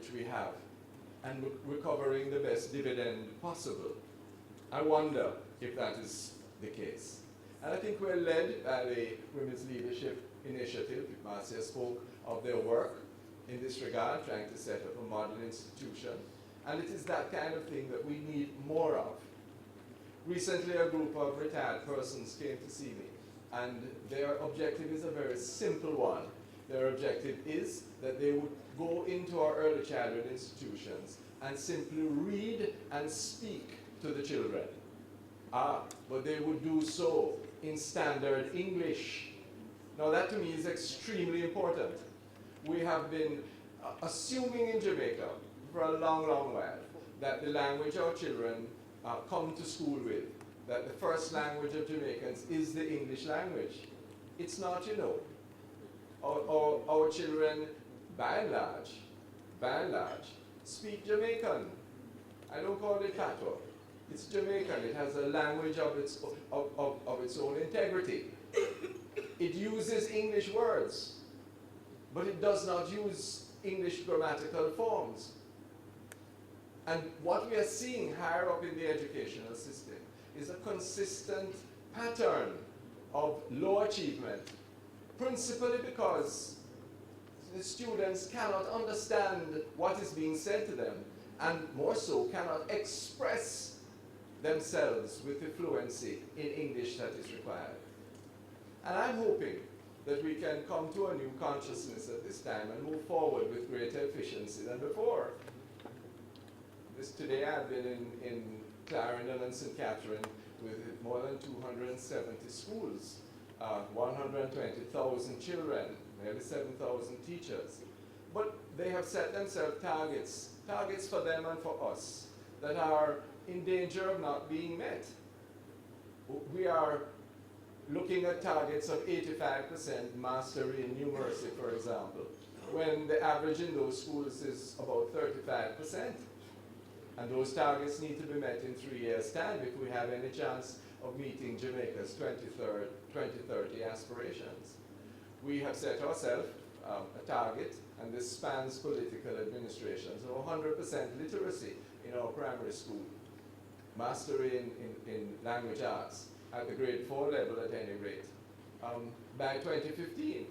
which we have and recovering the best dividend possible. I wonder if that is the case. And I think we're led by the Women's Leadership Initiative. Marcia spoke of their work in this regard, trying to set up a model institution. And it is that kind of thing that we need more of. Recently, a group of retired persons came to see me, and their objective is a very simple one. Their objective is that they would go into our early childhood institutions and simply read and speak to the children. But they would do so in standard English. Now that to me is extremely important. We have been assuming in Jamaica for a long, long while that the language our children come to school with, that the first language of Jamaicans is the English language. It's not, you know. Our children, by and large, speak Jamaican. I don't call it patois. It's Jamaican. It has a language of its own integrity. It uses English words, but it does not use English grammatical forms. And what we are seeing higher up in the educational system is a consistent pattern of low achievement, principally because the students cannot understand what is being said to them, and more so cannot express themselves with the fluency in English that is required. And I'm hoping that we can come to a new consciousness at this time and move forward with greater efficiency than before. Today I've been in Clarendon and St. Catherine with more than 270 schools, 120,000 children, nearly 7,000 teachers. But they have set themselves targets for them and for us, that are in danger of not being met. We are looking at targets of 85% mastery in numeracy, for example, when the average in those schools is about 35%. And those targets need to be met in 3 years' time if we have any chance of meeting Jamaica's 2030 aspirations. We have set ourselves a target, and this spans political administrations, of 100% literacy in our primary school, mastery in language arts at the grade 4 level at any rate, by 2015.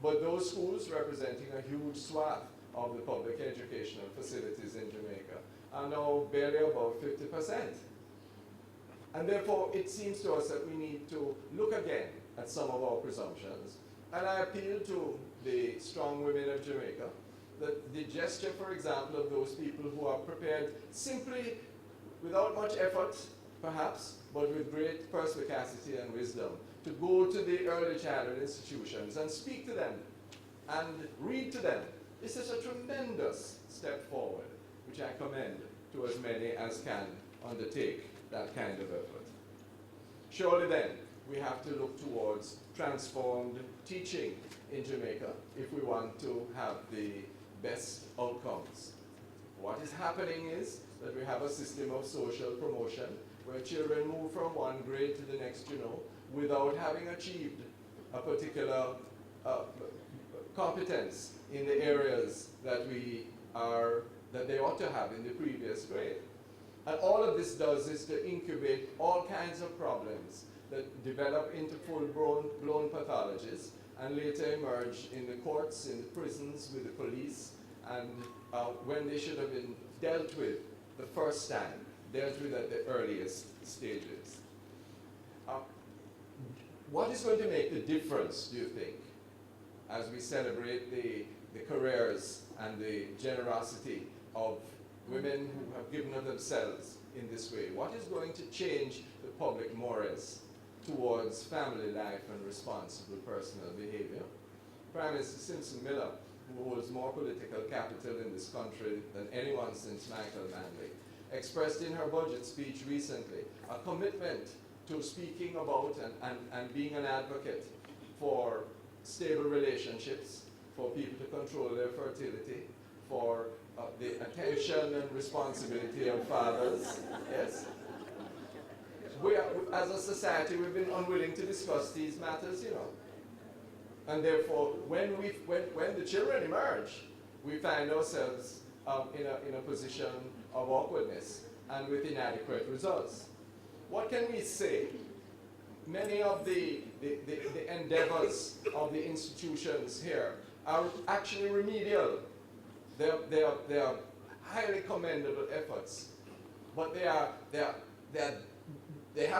But those schools, representing a huge swath of the public educational facilities in Jamaica, are now barely above 50%. And therefore, it seems to us that we need to look again at some of our presumptions. And I appeal to the strong women of Jamaica that the gesture, for example, of those people who are prepared simply, without much effort, perhaps, but with great perspicacity and wisdom, to go to the early childhood institutions and speak to them and read to them. This is a tremendous step forward, which I commend to as many as can undertake that kind of effort. Surely then, we have to look towards transformed teaching in Jamaica if we want to have the best outcomes. What is happening is that we have a system of social promotion where children move from one grade to the next, without having achieved a particular competence in the areas that they ought to have in the previous grade. And all of this does is to incubate all kinds of problems that develop into full-blown pathologies and later emerge in the courts, in the prisons, with the police, and when they should have been dealt with the first time, dealt with at the earliest stages. What is going to make the difference, do you think, as we celebrate the careers and the generosity of women who have given of themselves in this way? What is going to change the public mores towards family life and responsible personal behavior? Prime Minister Simpson Miller, who holds more political capital in this country than anyone since Michael Manley, expressed in her budget speech recently a commitment to speaking about and being an advocate for stable relationships, for people to control their fertility, for the attention and responsibility of fathers. Yes? We are, as a society, we've been unwilling to discuss these matters, And therefore, when the children emerge, we find ourselves in a position of awkwardness and with inadequate results. What can we say? Many of the endeavors of the institutions here are actually remedial. They are highly commendable efforts, but they have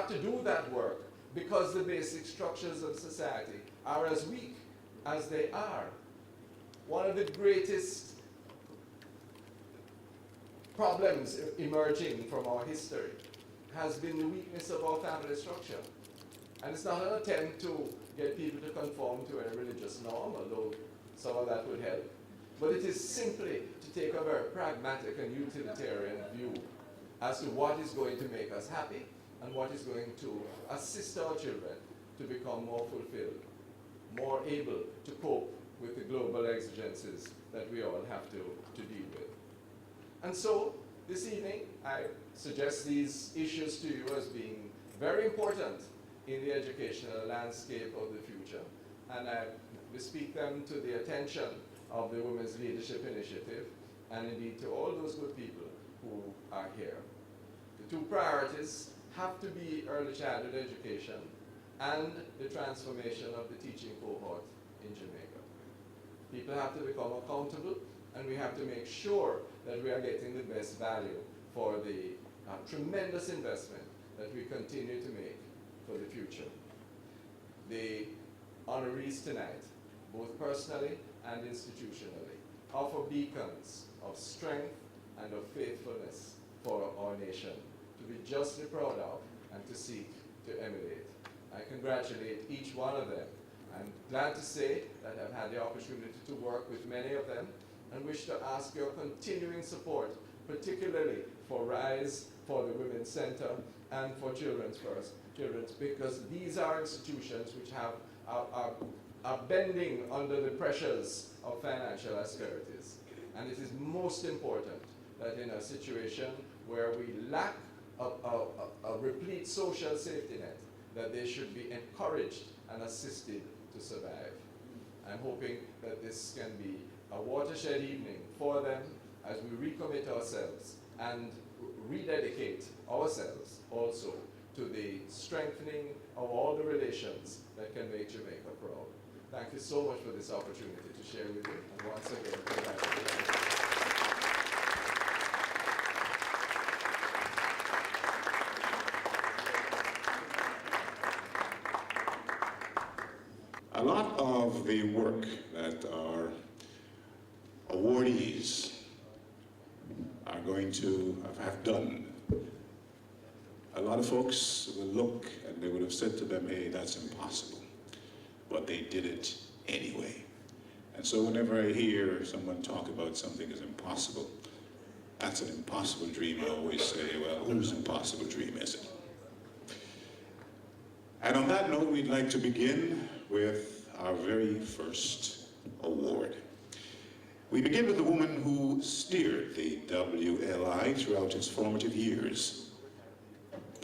to do that work because the basic structures of society are as weak as they are. One of the greatest problems emerging from our history has been the weakness of our family structure. And it's not an attempt to get people to conform to a religious norm, although some of that would help. But it is simply to take a very pragmatic and utilitarian view as to what is going to make us happy and what is going to assist our children to become more fulfilled, more able to cope with the global exigencies that we all have to deal with. And so, this evening, I suggest these issues to you as being very important in the educational landscape of the future. And I bespeak them to the attention of the Women's Leadership Initiative, and indeed to all those good people who are here. The two priorities have to be early childhood education and the transformation of the teaching cohort in Jamaica. People have to become accountable, and we have to make sure that we are getting the best value for the tremendous investment that we continue to make for the future. The honorees tonight, both personally and institutionally, offer beacons of strength and of faithfulness for our nation to be justly proud of and to seek to emulate. I congratulate each one of them. I'm glad to say that I've had the opportunity to work with many of them and wish to ask your continuing support, particularly for RISE, for the Women's Center, and for Children's First, because these are institutions which are bending under the pressures of financial austerities. And it is most important that in a situation where we lack a replete social safety net, that they should be encouraged and assisted to survive. I'm hoping that this can be a watershed evening for them as we recommit ourselves and rededicate ourselves also to the strengthening of all the relations that can make Jamaica proud. Thank you so much for this opportunity to share with you, and once again, congratulations. A lot of the work that our awardees are going to have done, a lot of folks will look and they would have said to them, hey, that's impossible. But they did it anyway. And so whenever I hear someone talk about something as impossible, that's an impossible dream, I always say, well, whose impossible dream is it? And on that note, we'd like to begin with our very first award. We begin with the woman who steered the WLI throughout its formative years,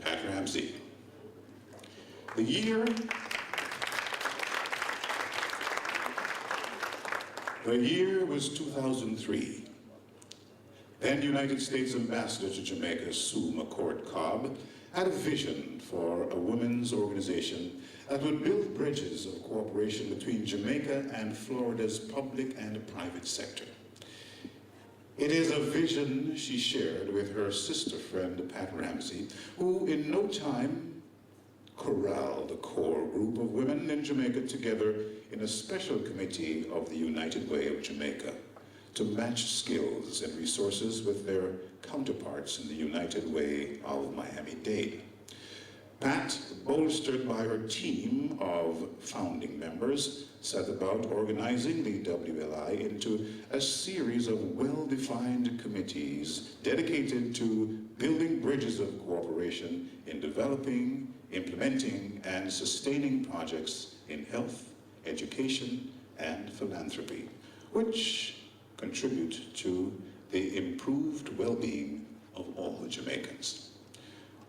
Pat Ramsey. The year was 2003. Then United States Ambassador to Jamaica, Sue McCord Cobb, had a vision for a women's organization that would build bridges of cooperation between Jamaica and Florida's public and private sector. It is a vision she shared with her sister friend, Pat Ramsey, who in no time corralled a core group of women in Jamaica together in a special committee of the United Way of Jamaica to match skills and resources with their counterparts in the United Way of Miami-Dade. Pat, bolstered by her team of founding members, set about organizing the WLI into a series of well-defined committees dedicated to building bridges of cooperation in developing, implementing, and sustaining projects in health, education, and philanthropy, which contribute to the improved well-being of all Jamaicans.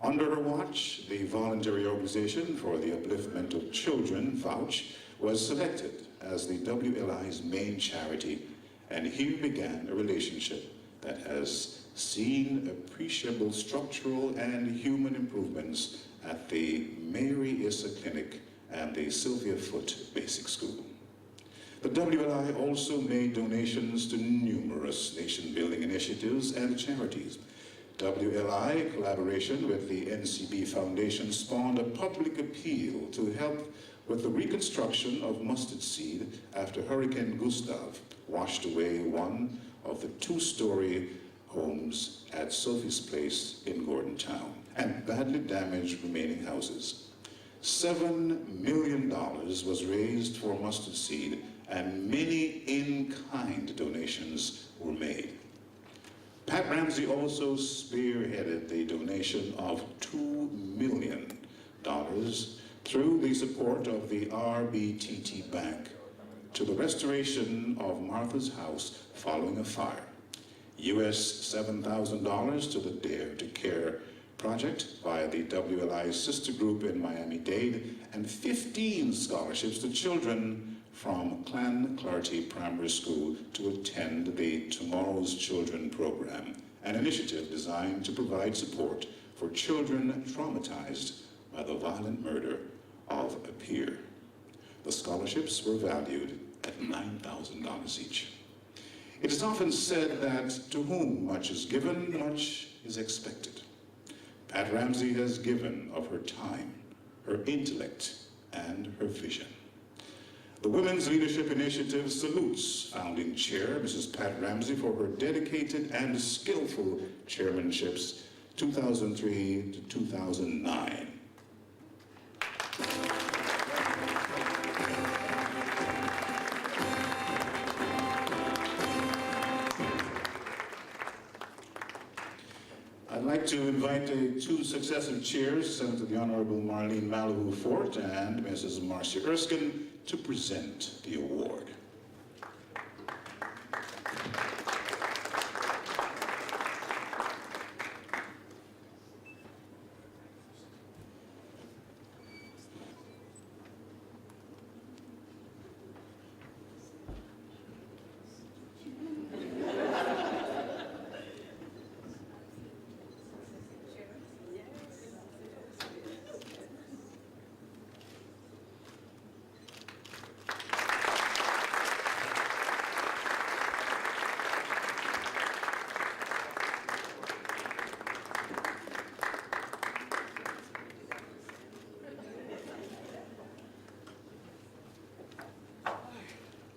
Under her watch, the Voluntary Organization for the Upliftment of Children, VOUCH, was selected as the WLI's main charity, and here began a relationship that has seen appreciable structural and human improvements at the Mary Issa Clinic and the Sylvia Foote Basic School. The WLI also made donations to numerous nation-building initiatives and charities. WLI, in collaboration with the NCB Foundation, spawned a public appeal to help with the reconstruction of Mustard Seed after Hurricane Gustav washed away one of the two-story homes at Sophie's Place in Gordontown and badly damaged remaining houses. $7 million was raised for Mustard Seed, and many in-kind donations were made. Pat Ramsey also spearheaded the donation of $2 million through the support of the RBTT Bank to the restoration of Martha's house following a fire. US $7,000 to the Dare to Care project via the WLI sister group in Miami-Dade, and 15 scholarships to children from Clan Clarty Primary School to attend the Tomorrow's Children program, an initiative designed to provide support for children traumatized by the violent murder of a peer. The scholarships were valued at $9,000 each. It is often said that to whom much is given, much is expected. Pat Ramsey has given of her time, her intellect, and her vision. The Women's Leadership Initiative salutes founding chair, Mrs. Pat Ramsey, for her dedicated and skillful chairmanships 2003 to 2009. I'd like to invite the two successive chairs, Senator the Honorable Marlene Malibu Fort and Mrs. Marcia Erskine, to present the award.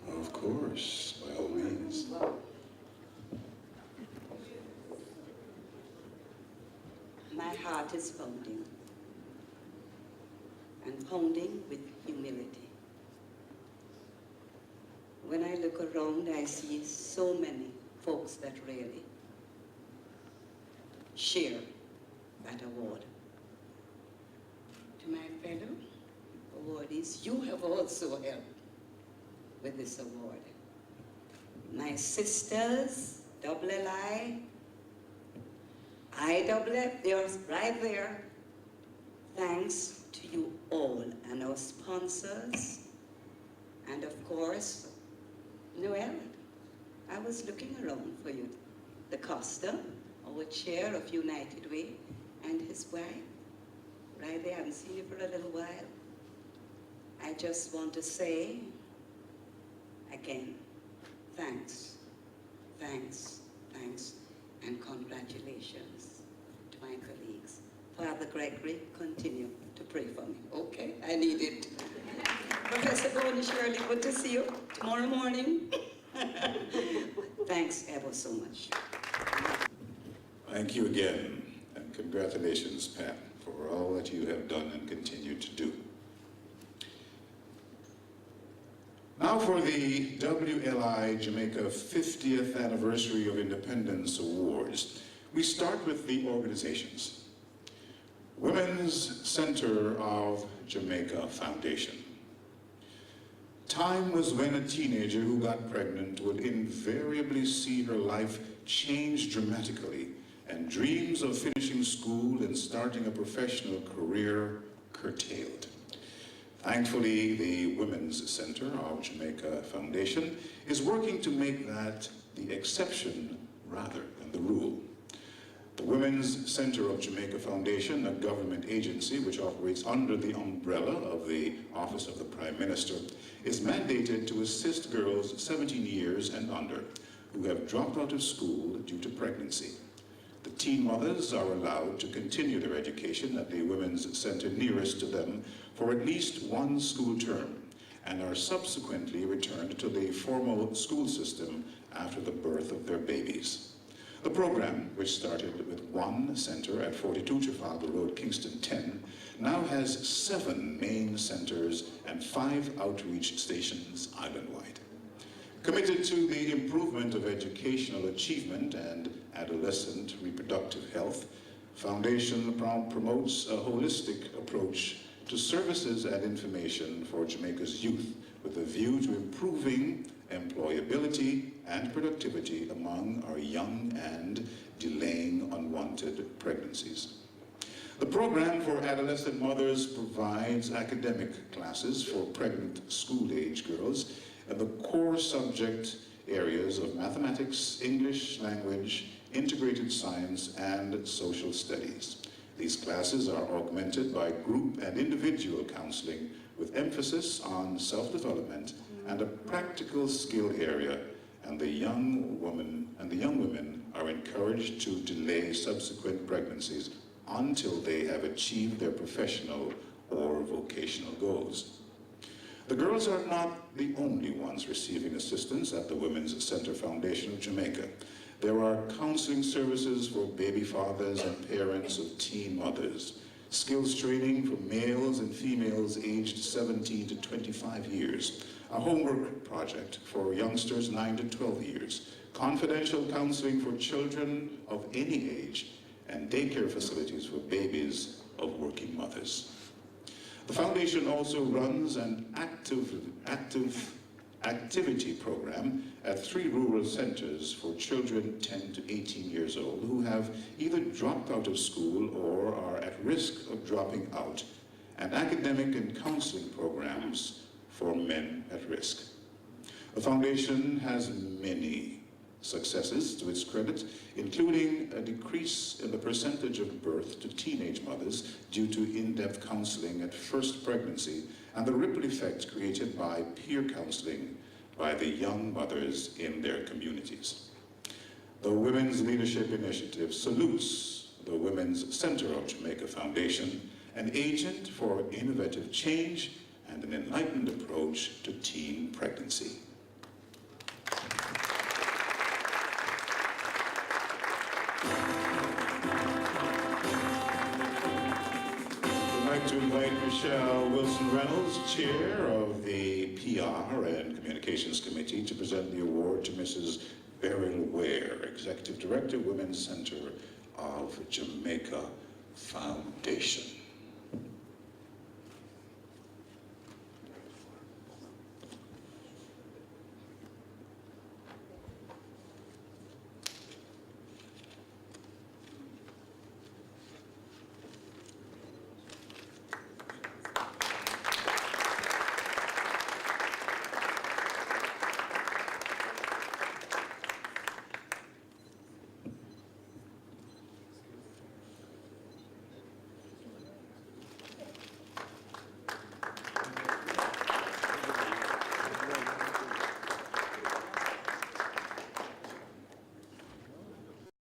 Of course, by all means. My heart is pounding, and pounding with humility. When I look around, I see so many folks that really share that award. To my fellow awardees, you have also helped with this award. My sisters, WLI, IWF, they're right there. Thanks to you all and our sponsors. And of course, Noel, I was looking around for you. The Costa, our chair of United Way, and his wife, right there. I haven't seen you for a little while. I just want to say, again, thanks, thanks, thanks, and congratulations to my colleagues. Father Gregory, continue to pray for me, okay? I need it. Professor Bonnie Shirley, good to see you tomorrow morning. Thanks ever so much. Thank you again, and congratulations, Pat, for all that you have done and continue to do. Now for the WLI Jamaica 50th Anniversary of Independence Awards. We start with the organizations. Women's Center of Jamaica Foundation. Time was when a teenager who got pregnant would invariably see her life change dramatically, and dreams of finishing school and starting a professional career curtailed. Thankfully, the Women's Center of Jamaica Foundation is working to make that the exception rather than the rule. The Women's Center of Jamaica Foundation, a government agency which operates under the umbrella of the Office of the Prime Minister, is mandated to assist girls 17 years and under who have dropped out of school due to pregnancy. The teen mothers are allowed to continue their education at the Women's Center nearest to them for at least one school term and are subsequently returned to the formal school system after the birth of their babies. The program, which started with one center at 42 Trafalgar Road, Kingston 10, now has 7 main centers and 5 outreach stations island-wide. Committed to the improvement of educational achievement and adolescent reproductive health, Foundation promotes a holistic approach to services and information for Jamaica's youth with a view to improving employability and productivity among our young and delaying unwanted pregnancies. The program for adolescent mothers provides academic classes for pregnant school-age girls in the core subject areas of mathematics, English language, integrated science, and social studies. These classes are augmented by group and individual counseling with emphasis on self-development and a practical skill area, and the young women are encouraged to delay subsequent pregnancies until they have achieved their professional or vocational goals. The girls are not the only ones receiving assistance at the Women's Center Foundation of Jamaica. There are counseling services for baby fathers and parents of teen mothers, skills training for males and females aged 17 to 25 years, a homework project for youngsters 9 to 12 years, confidential counseling for children of any age, and daycare facilities for babies of working mothers. The foundation also runs an activity program at 3 rural centers for children 10 to 18 years old who have either dropped out of school or are at risk of dropping out, and academic and counseling programs for men at risk. The foundation has many successes to its credit, including a decrease in the percentage of birth to teenage mothers due to in-depth counseling at first pregnancy and the ripple effect created by peer counseling by the young mothers in their communities. The Women's Leadership Initiative salutes the Women's Center of Jamaica Foundation, an agent for innovative change and an enlightened approach to teen pregnancy. I'd like to invite Michelle Wilson-Reynolds, Chair of the PR and Communications Committee, to present the award to Mrs. Beryl Ware, Executive Director, Women's Center of Jamaica Foundation.